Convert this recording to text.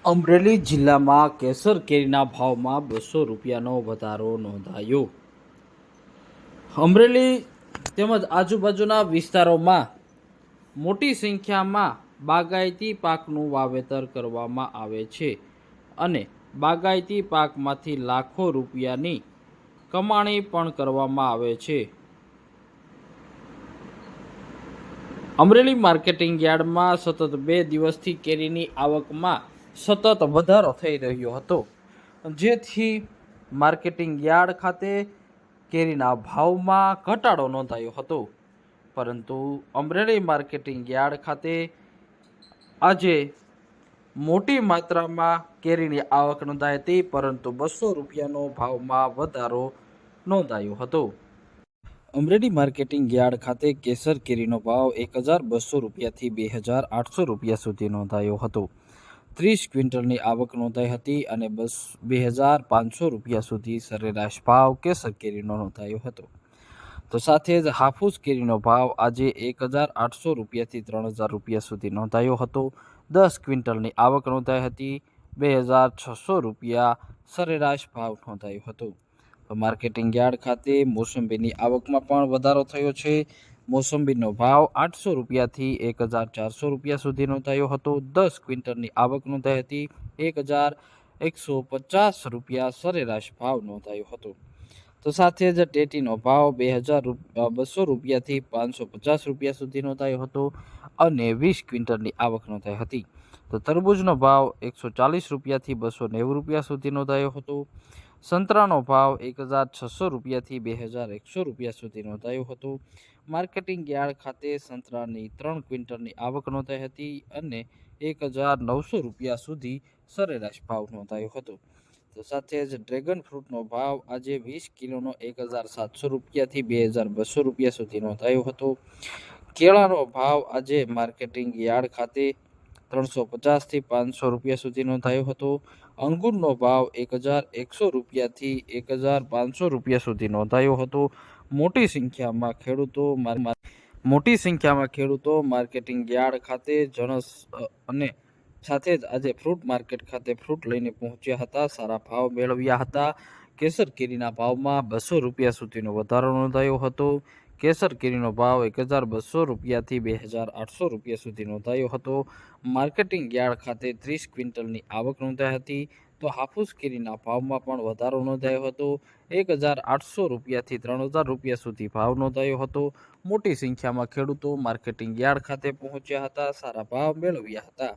અમરેલી જિલ્લામાં કેસર કેરીના ભાવમાં 200 રૂપિયાનો વધારો નોંધાયો। અમરેલી તેમજ આજુબાજુના વિસ્તારોમાં મોટી સંખ્યામાં બાગાયતી પાકનું વાવેતર કરવામાં આવે છે અને બાગાયતી પાકમાંથી લાખો રૂપિયાની કમાણી પણ કરવામાં આવે છે। અમરેલી માર્કેટિંગ યાર્ડમાં સતત 2 દિવસથી કેરીની આવકમાં સતત વધારો થઈ રહ્યો હતો, જેથી માર્કેટિંગ યાર્ડ ખાતે કેરીના ભાવમાં ઘટાડો નોંધાયો હતો। પરંતુ અમરેલી માર્કેટિંગ યાર્ડ ખાતે આજે મોટી માત્રામાં કેરીની આવક નોંધાઈ હતી, પરંતુ 200 રૂપિયાનો ભાવમાં વધારો નોંધાયો હતો। અમરેલી માર્કેટિંગ યાર્ડ ખાતે કેસર કેરીનો ભાવ 1200 રૂપિયાથી 2800 રૂપિયા સુધી નોંધાયો હતો। 30 ક્વિન્ટલની આવક નોંધાઈ હતી અને 2500 રૂપિયા સુધી સરેરાશ ભાવ કેસર કેરીનો નોંધાયો હતો। તો સાથે જ હાફૂસ કેરીનો ભાવ આજે 1800 રૂપિયાથી 3000 રૂપિયા સુધી નોંધાયો હતો। 10 ક્વિન્ટલની આવક નોંધાઈ હતી, 2600 રૂપિયા સરેરાશ ભાવ નોંધાયો હતો। તો માર્કેટિંગ યાર્ડ ખાતે મોસંબીની આવકમાં પણ વધારો થયો છે। મોસંબીનો ભાવ 800 રૂપિયાથી 1400 રૂપિયા સુધી નોંધાયો હતો। 10 ક્વિન્ટલની આવક નોંધાઈ હતી, 1150 રૂપિયા સરેરાશ ભાવ નોંધાયો હતો। તો સાથે જ ટેટીનો ભાવ 2200 રૂપિયાથી 550 રૂપિયા સુધી નોંધાયો હતો અને 20 ક્વિન્ટલની આવક નોંધાઈ હતી। તો તરબૂચનો ભાવ 140 રૂપિયાથી 290 રૂપિયા સુધી નોંધાયો હતો। સંતરાનો ભાવ 1600 રૂપિયાથી 2100 રૂપિયા સુધી નોંધાયો હતો। માર્કેટિંગ યાર્ડ ખાતે સંતરાની 3 ક્વિન્ટલની આવક નોંધાઈ હતી અને 1900 રૂપિયા સુધી સરેરાશ ભાવ નોંધાયો હતો। તો સાથે જ ડ્રેગન ફ્રૂટનો ભાવ આજે 20 કિલોનો 1700 રૂપિયાથી 2200 રૂપિયા સુધી નોંધાયો હતો। કેળાનો ભાવ આજે માર્કેટિંગ યાર્ડ ખાતે 350થી 500 રૂપિયા સુધી નોંધાયો હતો। અંગૂરનો ભાવ 1100 રૂપિયાથી 1500 રૂપિયા સુધી નોંધાયો હતો। મોટી સંખ્યામાં ખેડૂતો માર્કેટિંગ યાર્ડ ખાતે જણસ અને સાથે જ આજે ફ્રૂટ માર્કેટ ખાતે ફ્રૂટ લઈને પહોંચ્યા હતા, સારા ભાવ મેળવ્યા હતા। કેસર કેરીના ભાવમાં 200 રૂપિયા સુધીનો વધારો નોંધાયો હતો। કેસર કેરીનો ભાવ 1200 રૂપિયાથી 2800 રૂપિયા સુધી નોંધાયો હતો। માર્કેટિંગ યાર્ડ ખાતે 30 ક્વિન્ટલની આવક નોંધાઈ હતી। તો હાફૂસ કેરીના ભાવમાં પણ વધારો નોંધાયો હતો। 1800 રૂપિયાથી 3000 રૂપિયા સુધી ભાવ નોંધાયો હતો। મોટી સંખ્યામાં ખેડૂતો માર્કેટિંગ યાર્ડ ખાતે પહોંચ્યા હતા, સારા ભાવ મેળવ્યા હતા।